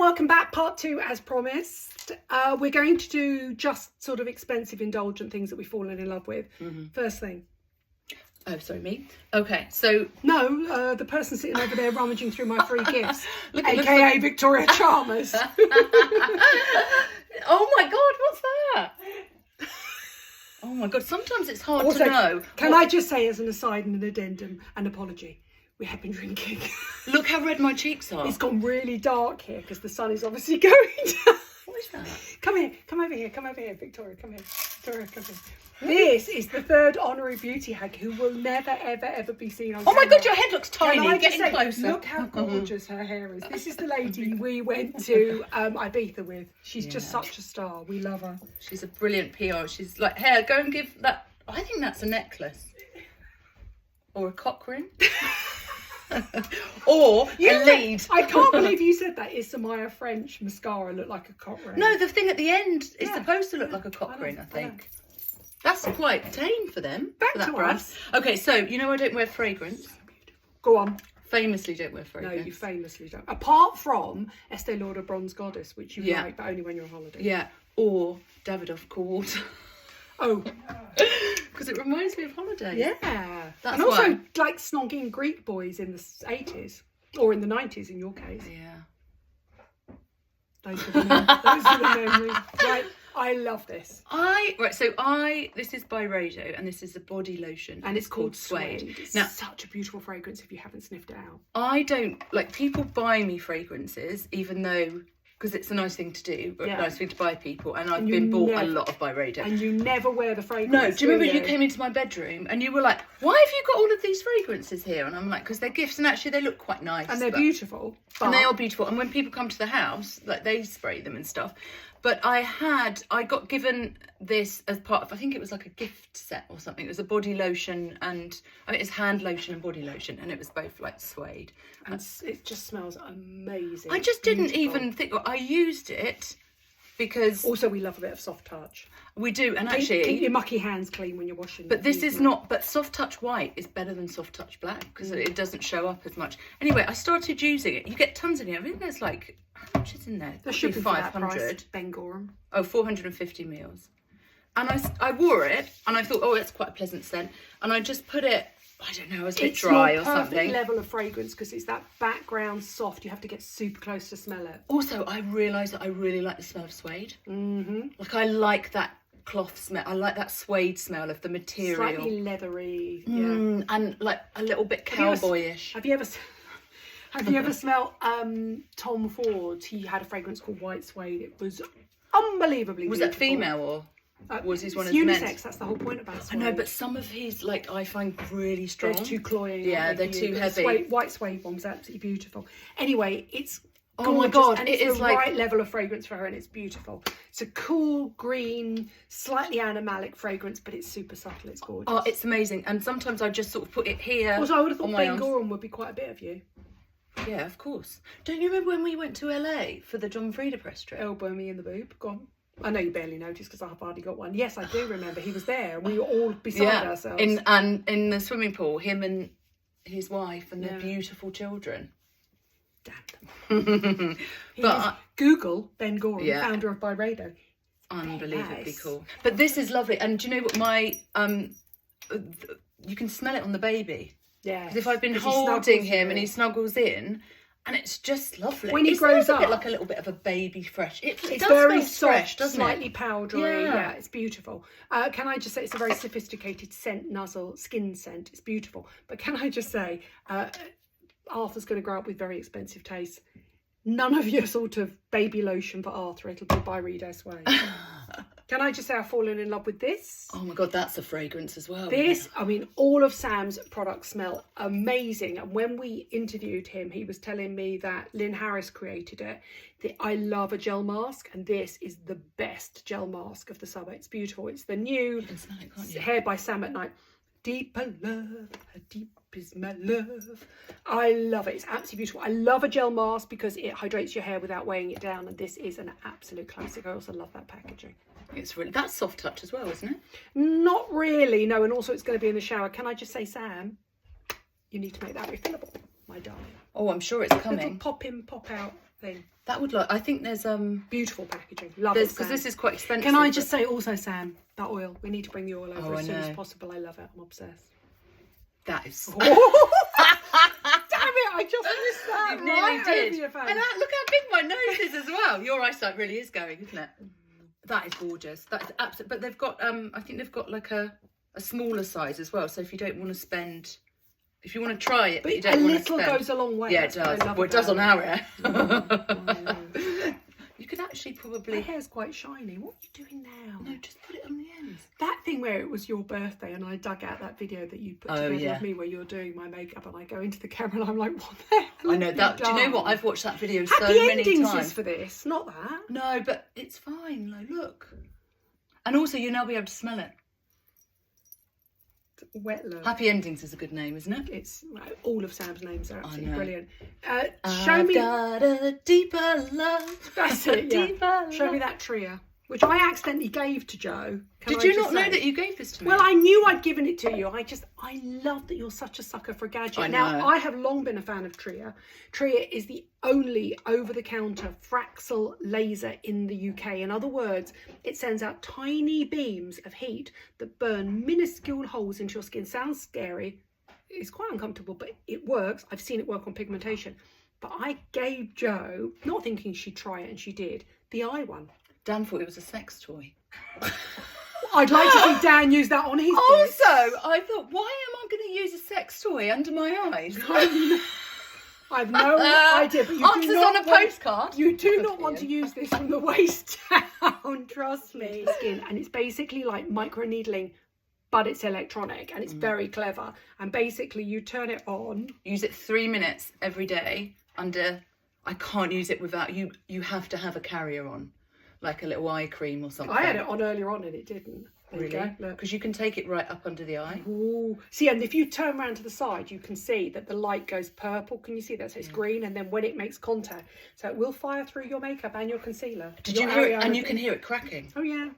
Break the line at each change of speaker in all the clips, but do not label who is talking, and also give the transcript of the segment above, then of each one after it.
welcome back. Part 2 as promised. We're going to do just sort of expensive indulgent things that we've fallen in love with. First thing.
Oh, sorry, me? Okay, so...
No, the person sitting over there rummaging through my free gifts, aka Victoria Chalmers.
Oh my God, what's that? Oh my God, sometimes it's hard
also,
to know.
Can I just say as an aside and an addendum, an apology? We have been drinking.
Look how red my cheeks are.
It's gone really dark here because the sun is obviously going down.
What is that?
Come here, come over here, Victoria, come here. Victoria, come here. This is the third Honorary Beauty Hag who will never, ever, ever be seen on camera.
Oh my God, your head looks tiny. Get in closer.
Look how gorgeous her hair is. This is the lady we went to Ibiza with. She's just such a star. We love her.
She's a brilliant PR. She's like, here, go and give that. I think that's a necklace. Or a cock ring. Or a lead.
I can't believe you said that. Is Samaya French mascara look like a cock ring?
No, the thing at the end is supposed to look like a cock ring, I think. That's quite tame for them.
Back
for that
to
brand.
us.
Okay, so you know I don't wear fragrance.
Go on.
Famously don't wear
No,
fragrance.
you famously don't. Apart from Estee Lauder Bronze Goddess, which you like, but only when you're on holiday.
Yeah, or Davidoff Cool Water.
Oh.
Because it reminds me of holidays.
Yeah.
That's
and also
why.
like snogging Greek boys in the 80s. Or in the 90s in your case.
Yeah.
Those are the memories. Right. I love this.
This is Byredo and this is a body lotion
and it's called
Suede.
It's
now,
such a beautiful fragrance if you haven't sniffed it out.
I don't like people buy me fragrances even though because it's a nice thing to do, but a nice thing to buy people, and I've been bought a lot of Byredo.
And you never wear the fragrance.
No, do you remember you came into my bedroom and you were like, why have you got all of these fragrances here? And I'm like, because they're gifts and actually they look quite nice.
And they're beautiful.
And they are beautiful. And when people come to the house, like they spray them and stuff. But I got given this as part of, I think it was like a gift set or something. It was a body lotion and, it's hand lotion and body lotion. And it was both like suede.
And it just smells amazing.
I just didn't even think, I used it because...
Also, we love a bit of soft touch.
We do, and actually...
Keep your mucky hands clean when you're washing.
But this is not... But soft touch white is better than soft touch black because it doesn't show up as much. Anyway, I started using it. You get tons in here. I think there's like... How much is in there?
There should be
500.
Ben Gorham.
Oh, 450 mils. And I wore it and I thought, oh, it's quite a pleasant scent. And I just put it... I don't know, it's a bit dry or something. It's
perfect level of fragrance because it's that background soft. You have to get super close to smell it.
Also, I realised that I really like the smell of suede. Like, I like that cloth smell. I like that suede smell of the material.
Slightly leathery.
And like a little bit cowboyish.
Have you ever smelled Tom Ford? He had a fragrance called White Suede. It was unbelievably
Was
beautiful.
that female or... was his one of
unisex,
men's?
that's the whole point about suede.
I know, but some of his, like, I find really strong.
They're too cloying.
Yeah, they're too heavy.
White suede one was absolutely beautiful. Anyway, it's gorgeous,
oh my God,
and
it
it's
is
the
like...
right level of fragrance for her, and it's beautiful. It's a cool, green, slightly animalic fragrance, but it's super subtle. It's gorgeous.
Oh, it's amazing. And sometimes I just sort of put it here.
Also, I would have thought Ben Gorham would be quite a bit of you.
Yeah, of course. Don't you remember when we went to LA for the John Frieda press trip?
Elbow me in the boob. Go on. I know you barely noticed because I've already got one. Yes, I do remember. He was there. We were all beside ourselves.
In the swimming pool, him and his wife and their beautiful children.
Damn them. Google Ben Gorham, founder of Byredo.
Unbelievably cool. But this is lovely. And do you know what my... you can smell it on the baby.
Yeah.
Because if I've been holding him and he snuggles in... And it's just lovely.
When he grows up,
a bit like a little bit of a baby fresh. It
it's
does
very
smell fresh,
soft,
doesn't
slightly
it?
powdery. Yeah, it's beautiful. Can I just say it's a very sophisticated scent, nuzzle, skin scent. It's beautiful. But can I just say, Arthur's going to grow up with very expensive tastes. None of your sort of baby lotion for Arthur. It'll be Byredo Suede. Can I just say I've fallen in love with this?
Oh my God, that's a fragrance as well.
This, I mean, all of Sam's products smell amazing. And when we interviewed him, he was telling me that Lynn Harris created it. I love a gel mask, and this is the best gel mask of the summer. It's beautiful. It's the new Hair by Sam at Night. Deeper love, how deep is my love. I love it. It's absolutely beautiful. I love a gel mask because it hydrates your hair without weighing it down. And this is an absolute classic. I also love that packaging.
It's really, that's soft touch as well, isn't it?
Not really, no. And also it's going to be in the shower. Can I just say, Sam, you need to make that refillable, my darling.
Oh, I'm sure it's coming.
Little pop in, pop out thing.
That would I think there's
beautiful packaging. Love it,
because this is quite expensive.
Can I just say also, Sam, that oil, we need to bring the oil over as soon as
know.
possible. I love it. I'm obsessed.
That is
Damn it, I just missed that.
You nearly did.
Over your face.
And look how big my nose is as well. Your eyesight really is going, isn't it? That is gorgeous. That's absolutely. But they've got I think they've got like a smaller size as well. So if you don't want to spend, if you want to try it, but you don't want to spend,
a little goes a long way.
Yeah, it does. Well, it does on our hair. You could actually probably.
My hair's quite shiny. What are you doing now?
No, just put it on the ends.
That thing where it was your birthday and I dug out that video that you put together of me where you're doing my makeup and I go into the camera and I'm like, what the hell?
I know that. Do you know what? I've watched that video
Happy
so many
endings
times.
is for this, not that.
No, but it's fine. Like, look. And also, you'll now be able to smell it.
Wet look.
Happy Endings is a good name, isn't it?
It's all of Sam's names are absolutely brilliant.
I've got a deeper love.
That's it. Yeah. Show me that Tria, which I accidentally gave to Joe.
Did you not know that you gave this to me?
Well, I knew I'd given it to you. I love that you're such a sucker for a gadget.
I know.
Now, I have long been a fan of Tria. Tria is the only over-the-counter Fraxel laser in the UK. In other words, it sends out tiny beams of heat that burn minuscule holes into your skin. Sounds scary. It's quite uncomfortable, but it works. I've seen it work on pigmentation. But I gave Joe, not thinking she'd try it, and she did, the eye one.
Dan thought it was a sex toy.
I'd like to see Dan use that on his
Also, I thought, why am I going to use a sex toy under my eyes?
I've no idea, but you
Answers
do not
on a postcard.
You do not want to use this from the waist down, trust me. Skin, and it's basically like microneedling, but it's electronic and it's very clever. And basically, you turn it on.
Use it 3 minutes every day. I can't use it without you. You have to have a carrier on, like a little eye cream or something.
I had it on earlier on and it didn't.
Really? Because you can take it right up under the eye.
Ooh. See, and if you turn around to the side, you can see that the light goes purple. Can you see that? So it's green, and then when it makes contact, so it will fire through your makeup and your concealer.
Did you hear it? And you can hear it cracking.
Oh yeah.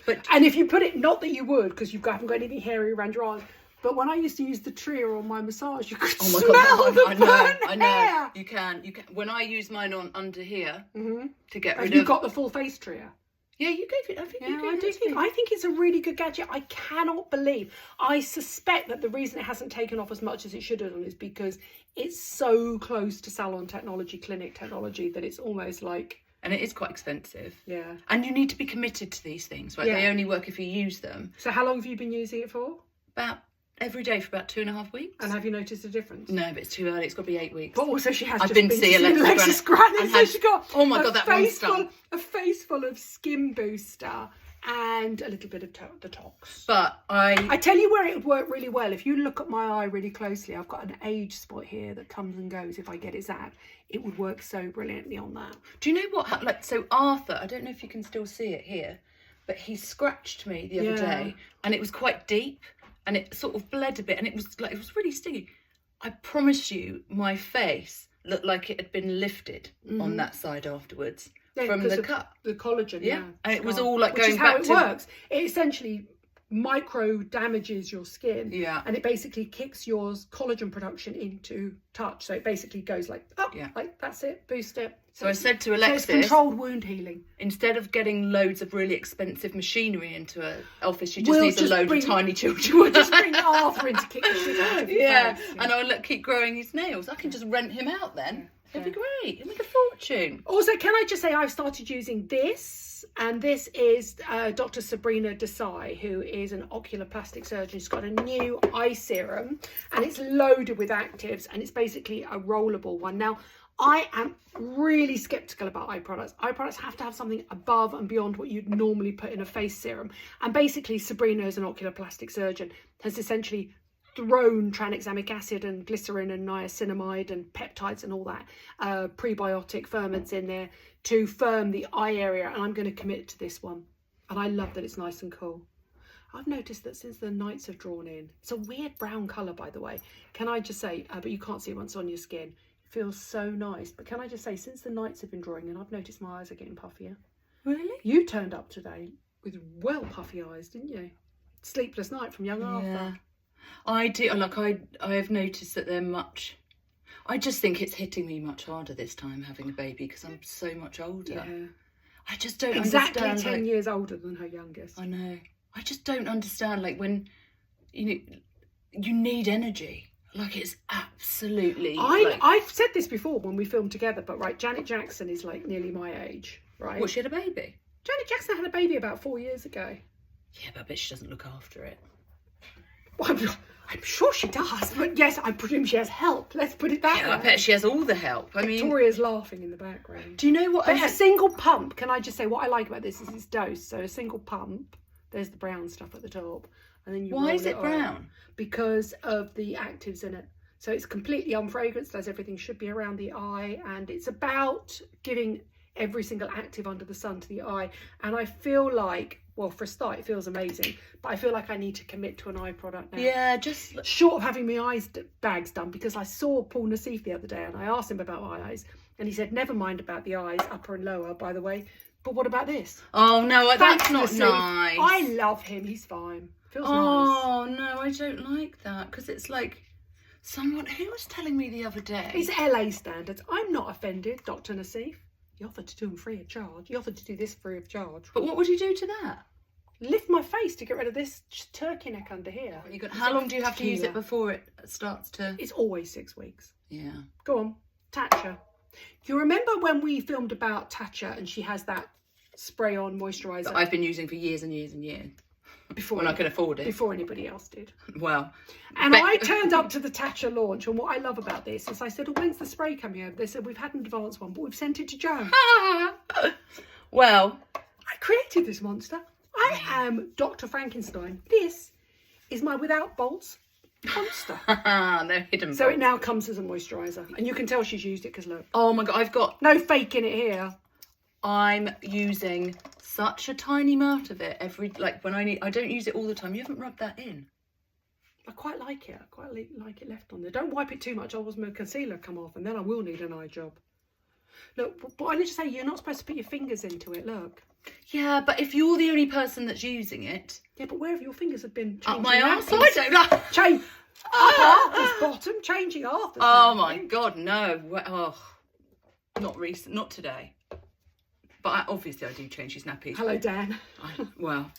But
and if you put it, not that you would, because you haven't got anything hairy around your eyes. But when I used to use the Tria on my massage, you could smell the burnt hair.
You can. When I use mine on under here to get rid of.
Have you got the full face Tria?
Yeah, you gave it. I think you gave it.
I think it's a really good gadget. I cannot believe. I suspect that the reason it hasn't taken off as much as it should have done is because it's so close to salon technology, clinic technology, that it's almost like.
And it is quite expensive.
Yeah.
And you need to be committed to these things, right? Yeah. They only work if you use them.
So how long have you been using it for?
About every day for about 2.5 weeks.
And have you noticed a difference?
No, but it's too early. It's got to be 8 weeks.
But also she has
I've been seeing Alexis
Granny. So she got
oh my God, that face full,
a face full of skin booster and a little bit of detox.
But I
tell you where it would work really well. If you look at my eye really closely, I've got an age spot here that comes and goes if I get it zapped. It would work so brilliantly on that.
Do you know what? Like, so Arthur, I don't know if you can still see it here, but he scratched me the other day and it was quite deep. And it sort of bled a bit, and it was really stingy. I promise you, my face looked like it had been lifted on that side afterwards from the cut.
The collagen,
and it was all like going
back
back
to. Which is how it works. It essentially micro damages your skin, and it basically kicks your collagen production into touch. So it basically goes like up, like that's it, boost it.
So I said to Alexis,
it's controlled wound healing.
Instead of getting loads of really expensive machinery into an office, you just need a load of tiny children.
We'll just bring Arthur in to kick the shit out of your face.
And I'll keep growing his nails. I can just rent him out then. It'd be great. It'd make a fortune.
Also, can I just say I've started using this, and this is Dr. Sabrina Desai, who is an ocular plastic surgeon. She's got a new eye serum, and it's loaded with actives, and it's basically a rollable one. Now, I am really sceptical about eye products. Eye products have to have something above and beyond what you'd normally put in a face serum. And basically, Sabrina, as an ocular plastic surgeon, has essentially thrown tranexamic acid and glycerin and niacinamide and peptides and all that prebiotic ferments in there to firm the eye area. And I'm going to commit to this one. And I love that it's nice and cool. I've noticed that since the nights have drawn in, it's a weird brown colour, by the way. Can I just say, but you can't see it once on your skin. Feels so nice. But can I just say, since the nights have been drawing in, I've noticed my eyes are getting puffier.
Really?
You turned up today with well puffy eyes, didn't you? Sleepless night from young Arthur.
I do. Like I have noticed that they're much. I just think it's hitting me much harder this time having a baby because I'm so much older.
Yeah.
I just don't
Exactly
understand.
10 years older than her youngest.
I know. I just don't understand, like, when you need energy. Like, it's absolutely...
I've said this before when we filmed together, but right, Janet Jackson is like nearly my age, right?
What, she had a baby?
Janet Jackson had a baby about 4 years ago.
Yeah, but I bet she doesn't look after it.
Well, I'm sure she does, but yes, I presume she has help. Let's put it that way.
I bet she has all the help. I mean...
Victoria's laughing in the background.
Do you know what...
But a single pump, can I just say, what I like about this is its dose. So a single pump, there's the brown stuff at the top. And then you
Why is it
on.
brown?
Because of the actives in it. So it's completely unfragranced, as everything should be around the eye. And it's about giving every single active under the sun to the eye. And I feel like, well, for a start, it feels amazing. But I feel like I need to commit to an eye product now.
Yeah, just...
Short of having my bags done, because I saw Paul Nassif the other day and I asked him about my eyes. And he said, never mind about the eyes, upper and lower, by the way. But what about this?
Oh, no,
Thanks,
that's not
Nassif.
nice.
I love him. He's fine. Feels nice.
Oh, no, I don't like that. Because it's like... Someone... Who was telling me the other day?
It's LA standards. I'm not offended, Dr. Nassif. He offered to do them free of charge. He offered to do this free of charge.
But what would you do to that?
Lift my face to get rid of this turkey neck under here.
How long do you have to use it before it starts to...
It's always 6 weeks.
Yeah.
Go on. Tatcha. You remember when we filmed about Tatcha and she has that spray-on moisturiser?
That I've been using for years and years and years.
Before
when I could afford it.
Before anybody else did.
Well.
And I turned up to the Tatcha launch, and what I love about this is I said, oh, when's the spray coming over? They said, we've had an advanced one, but we've sent it to Joe.
Well.
I created this monster. I am Dr. Frankenstein. This is my without bolts monster.
They're hidden
So it now comes as a moisturiser. And you can tell she's used it because look.
Oh my God, I've got...
No faking it here.
I'm using such a tiny amount of it every... Like when I need... I don't use it all the time. You haven't rubbed that in.
I quite like it. I quite like it left on there. Don't wipe it too much, otherwise my concealer come off and then I will need an eye job. Look, but I need to say, you're not supposed to put your fingers into it, look.
Yeah, but if you're the only person that's using it...
Yeah, but where have your fingers have been
up my arse? I don't know.
Change up arse, bottom, changing after.
Oh my God, no. Oh, not recent, not today. But obviously I do change his nappies.
Hello, Dan.
Well,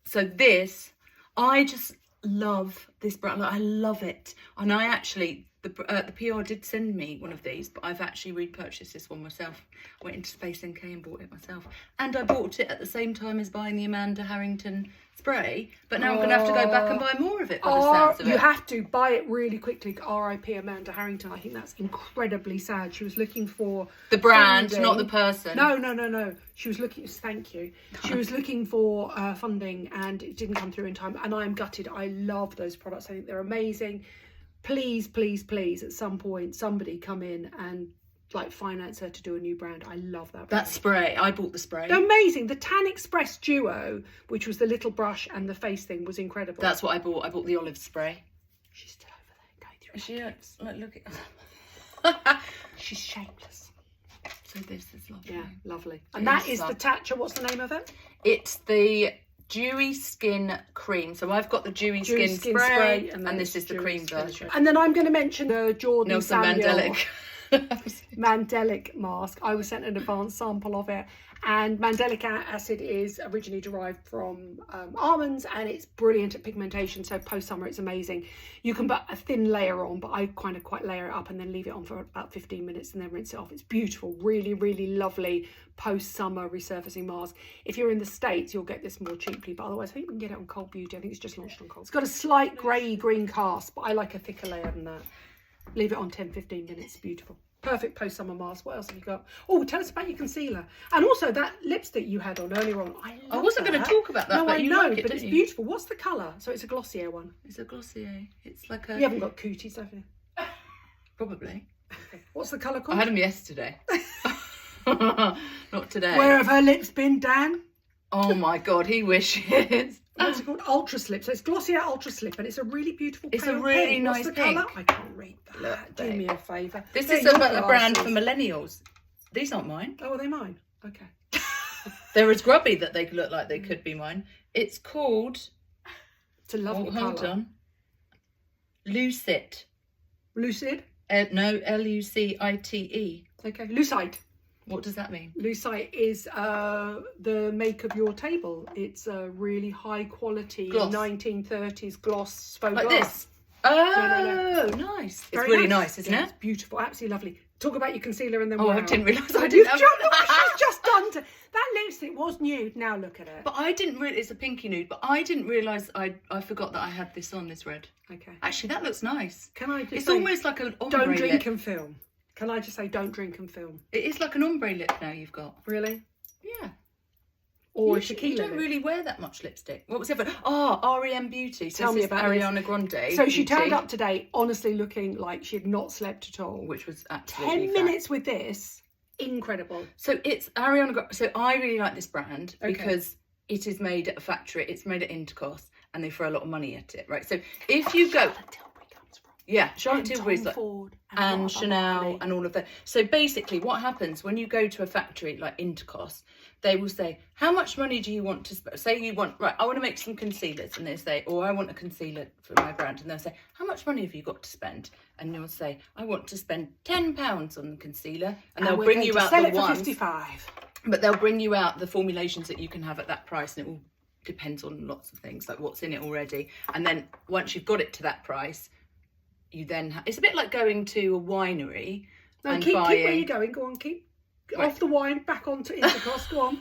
so this, I just love this brand. I love it. And I actually... The PR did send me one of these, but I've actually repurchased this one myself. I went into Space NK and bought it myself. And I bought it at the same time as buying the Amanda Harrington spray. But now I'm going to have to go back and buy more of it by the sounds of it.
You have to buy it really quickly. RIP Amanda Harrington. I think that's incredibly sad. She was looking for...
The brand,
funding.
not the person.
No. She was looking... Thank you. She was looking for funding and it didn't come through in time. And I'm gutted. I love those products. I think they're amazing. Please, please, please, at some point, somebody come in and like finance her to do a new brand. I love that brand.
That spray. I bought the spray.
They're amazing. The Tan Express Duo, which was the little brush and the face thing, was incredible.
That's what I bought. I bought the olive spray.
She's still over there going through her
lips. Look at...
She's shapeless.
So this is lovely.
Yeah, lovely. And that is the Tatcha. What's the name of it?
It's the Dewy Skin Cream. So I've got the Dewy Skin Spray and this is the cream version.
And then I'm going to mention the Jordan
Mandelic.
Mandelic mask. I was sent an advanced sample of it, and mandelic acid is originally derived from almonds, and it's brilliant at pigmentation. So post summer it's amazing. You can put a thin layer on, but I kind of quite layer it up and then leave it on for about 15 minutes and then rinse it off. It's beautiful, really, really lovely post summer resurfacing mask. If you're in the States, you'll get this more cheaply, but otherwise I think we can get it on Cold Beauty. I think it's just launched on Cold. It's got a slight grey green cast, but I like a thicker layer than that. Leave it on 10-15 minutes. Beautiful. Perfect post-summer mask. What else have you got? Oh, tell us about your concealer. And also that lipstick you had on earlier on. I
wasn't going to talk about that,
no,
but
I
you
know,
like it,
but it's beautiful. What's the colour? So it's a glossier one.
It's a glossier. It's like a...
You haven't got cooties, have you?
Probably.
Okay. What's the colour called?
I had them yesterday. Not today.
Where have her lips been, Dan?
Oh my God, he wishes.
What's it called? Ultra Slip. So it's Glossier Ultra Slip, and it's a really beautiful pink.
It's a really nice
What's the
pink.
colour? I can't read that.
Look,
do me a favour.
This is a brand for millennials. These aren't mine.
Oh, are they mine? Okay.
They're as grubby that they look like they could be mine. It's called...
It's a lovely colour.
Hold on. Lucite.
Lucid?
No, Lucite.
Okay, Lucite.
What does that mean?
Lucite is the make of your table. It's a really high quality
Gloss.
1930s gloss faux
Like
glass.
this? Oh, nice. It's
Very
really nice, isn't
Yeah,
it?
It's beautiful, absolutely lovely. Talk about your concealer and then
Oh,
wow.
I didn't realise I
You've
did
just,
have
look what she's just done to that lipstick was nude. Now look at it.
But I didn't really, it's a pinky nude, but I didn't realise I forgot that I had this on, this red.
Okay.
Actually, that looks nice.
Can I just
It's
say,
almost like an ombre
don't drink
lip.
and film. Can I just say don't drink and film?
It is like an ombre lip now you've got.
Really?
Yeah.
Or
you
tequila
don't
lip?
really wear that much lipstick. What was it? Oh, REM Beauty. So
Tell me
this is
about this.
Ariana Grande.
So she
Beauty,
turned up today honestly looking like she had not slept at all.
which was absolutely
10
fab.
minutes with this, incredible.
So it's Ariana Grande. So I really like this brand
Okay.
because it is made at a factory. It's made at Intercos, and they throw a lot of money at it, right? So if you go,
Tilbury comes from.
yeah, Charlotte
And
Tilbury's
Tom
like,
Ford
and
Barbara
Chanel
Marley.
and all of that. So basically what happens when you go to a factory like Intercos, they will say, how much money do you want to spend? Say you want, right, I want to make some concealers. And they say, I want a concealer for my brand. And they'll say, how much money have you got to spend? And you'll say, I want to spend £10 on the concealer. And they'll
we're
bring
going
you
to
out
sell
the
it for
ones.
55.
But they'll bring you out the formulations that you can have at that price. And it all depends on lots of things, like what's in it already. And then once you've got it to that price, you then it's a bit like going to a winery
No,
and
keep
buying.
where you're going. Go on, keep
Right.
off the wine, back onto Intercos. Go on.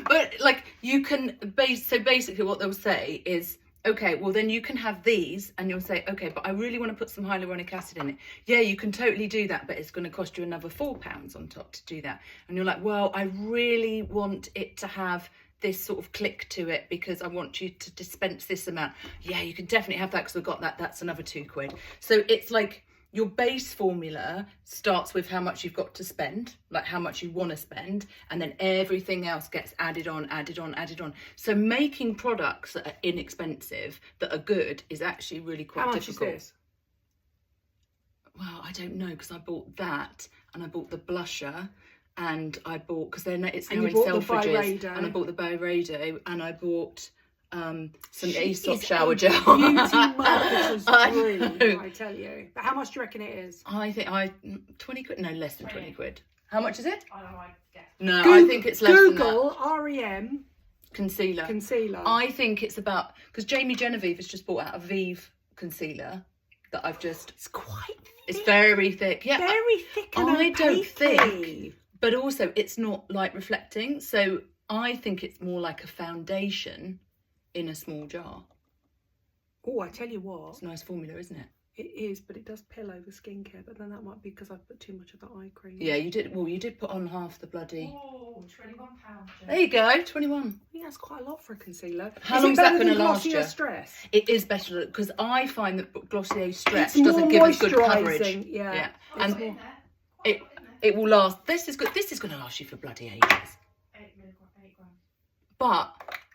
But like you can so basically what they'll say is, okay, well then you can have these, and you'll say, okay, but I really want to put some hyaluronic acid in it. Yeah, you can totally do that, but it's going to cost you another £4 on top to do that. And you're like, well, I really want it to have this sort of click to it because I want you to dispense this amount. Yeah, you can definitely have that because I've got that. That's another £2. So it's like your base formula starts with how much you've got to spend, like how much you want to spend, and then everything else gets added on, added on, added on. So making products that are inexpensive, that are good, is actually really quite
How much
difficult.
is this?
Well, I don't know because I bought that and I bought the blusher. And I bought, because then it's
And
now
you
in
bought the
Selfridges,
Byredo.
and I bought the Byredo, and I bought some Aesop
It's
shower
a
gel.
Beauty marketer's
I
dream,
know.
I tell you. But how much do you reckon it is?
I think 20 quid, no, less than 20 quid. How much is it?
I don't know, I guess.
No,
Google,
I think it's less than that.
Google REM
Concealer.
concealer.
I think it's about, because Jamie Genevieve has just bought out a Vive concealer that I've just,
It's quite thick.
it's very thick. Yeah,
Very thick and
I don't
opaque.
think, but also it's not light reflecting. So I think it's more like a foundation in a small jar.
Oh, I tell you what,
It's a nice formula, isn't it?
it is, but it does pill over skincare. But then that might be because I've put too much of the eye cream.
Yeah, you did. Well, you did put on half the bloody.
Oh, £21.
There you go, 21.
I think that's quite a lot for a concealer.
How
Is
long's
it
that
better
gonna
than
last
Glossier
you?
Stress?
It is better because I find that Glossier Stretch
It's
doesn't
more
give as good coverage.
moisturising, yeah.
Yeah,
It's
and
more-
it will last. This is good. This is going to last you for bloody ages.
8 grams.
But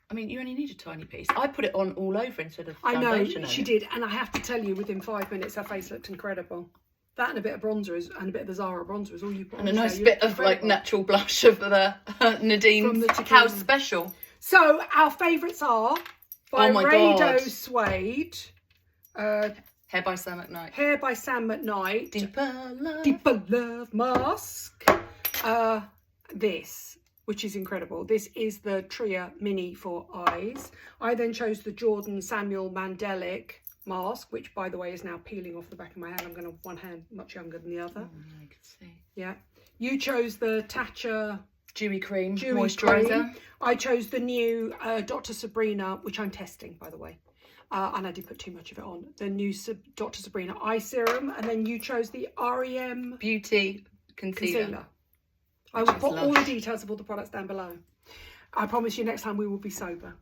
I mean, you only need a tiny piece. I put it on all over instead of
I know,
foundation.
she did, and I have to tell you, within 5 minutes, her face looked incredible. That and a bit of bronzer and a bit of the Zara bronzer is all you put on.
And a nice
today. You
bit
look
of like
incredible.
natural blush of the Nadine
From the
House
tequila.
Special.
So our favourites are
Oh my
Byredo
God.
Suede,
Hair by Sam at Night.
Hair by Sam McKnight,
Deeper Love.
Deeper Love Mask, this, which is incredible. This is the Tria Mini for eyes. I then chose the Jordan Samuel Mandelic mask, which by the way is now peeling off the back of my hand. I'm going to one hand much younger than the other.
I can see.
Yeah. You chose the Tatcha
Dewy cream,
Dewy
moisturizer.
cream. I chose the new Dr. Sabrina, which I'm testing, by the way. And I did put too much of it on. The new Dr. Sabrina Eye Serum. And then you chose the REM
Beauty concealer.
I will
is
put all the
lush.
details of all the products down below. I promise you next time we will be sober.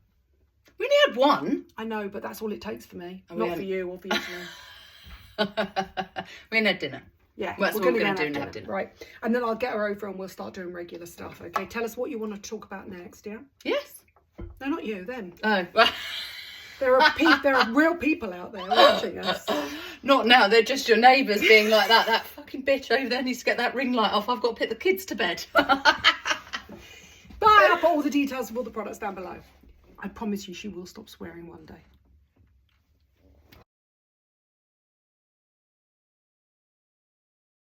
We only had one.
I know, but that's all it takes for me.
Oh,
Not
yeah.
for you, obviously.
We only had dinner.
Yeah,
Well, that's what we're going to do, have dinner.
Right. And then I'll get her over and we'll start doing regular stuff, okay? Tell us what you want to talk about next, yeah?
Yes.
No, not you, them.
Oh.
There are real people out there watching us.
Not now. They're just your neighbours being like that. That fucking bitch over there needs to get that ring light off. I've got to put the kids to bed.
But I'll put all the details of all the products down below. I promise you she will stop swearing one day.